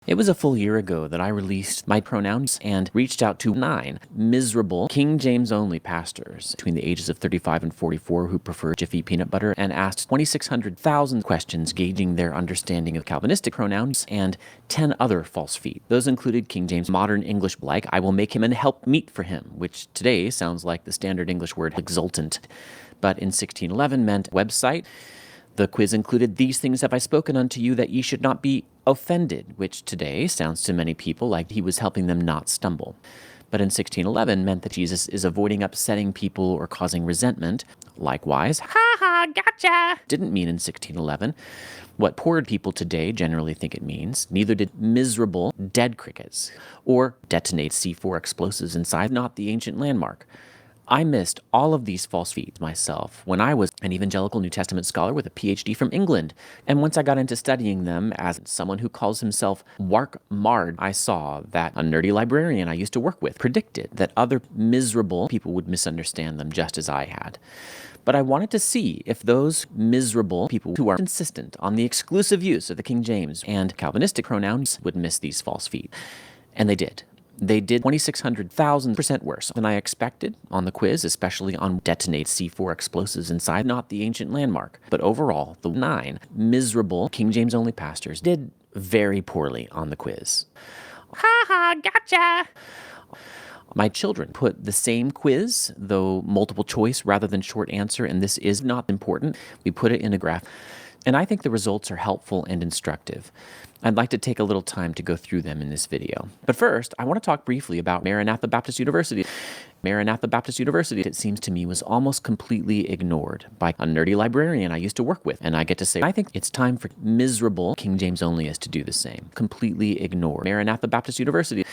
It was a full year ago that I released my pronouns and reached out to 9 miserable King James only pastors between the ages of 35 and 44 who prefer Jiffy peanut butter and asked 2,600,000 questions gauging their understanding of Calvinistic pronouns and 10 other false feet. Those included King James Modern English like I will make him and help meet for him, which today sounds like the standard English word exultant, but in 1611 meant website. The quiz included, these things have I spoken unto you that ye should not be offended, which today sounds to many people like he was helping them not stumble. But in 1611 meant that Jesus is avoiding upsetting people or causing resentment. Likewise, ha ha, gotcha, didn't mean in 1611 what poor people today generally think it means. Neither did miserable dead crickets or detonate C4 explosives inside, not the ancient landmark. I missed all of these false feet myself when I was an evangelical New Testament scholar with a PhD from England. And once I got into studying them as someone who calls himself Wark Mard, I saw that a nerdy librarian I used to work with predicted that other miserable people would misunderstand them just as I had. But I wanted to see if those miserable people who are insistent on the exclusive use of the King James and Calvinistic pronouns would miss these false feet. And they did. They did 2,600,000% worse than I expected on the quiz, especially on detonate C4 explosives inside, not the ancient landmark. But overall, the 9 miserable King James only pastors did very poorly on the quiz. Ha ha, gotcha! My children put the same quiz, though multiple choice rather than short answer, and this is not important. We put it in a graph, and I think the results are helpful and instructive. I'd like to take a little time to go through them in this video. But first, I want to talk briefly about Maranatha Baptist University. Maranatha Baptist University, it seems to me, was almost completely ignored by a nerdy librarian I used to work with. And I get to say, I think it's time for miserable King James onlyists to do the same. Completely ignored Maranatha Baptist University.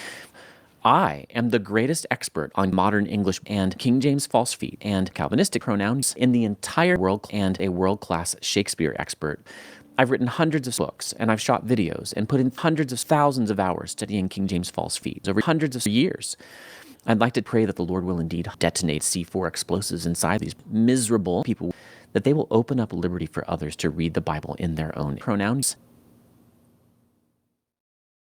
I am the greatest expert on modern English and King James false feet and Calvinistic pronouns in the entire world and a world-class Shakespeare expert. I've written hundreds of books, and I've shot videos, and put in hundreds of thousands of hours studying King James false feet over hundreds of years. I'd like to pray that the Lord will indeed detonate C4 explosives inside these miserable people, that they will open up liberty for others to read the Bible in their own pronouns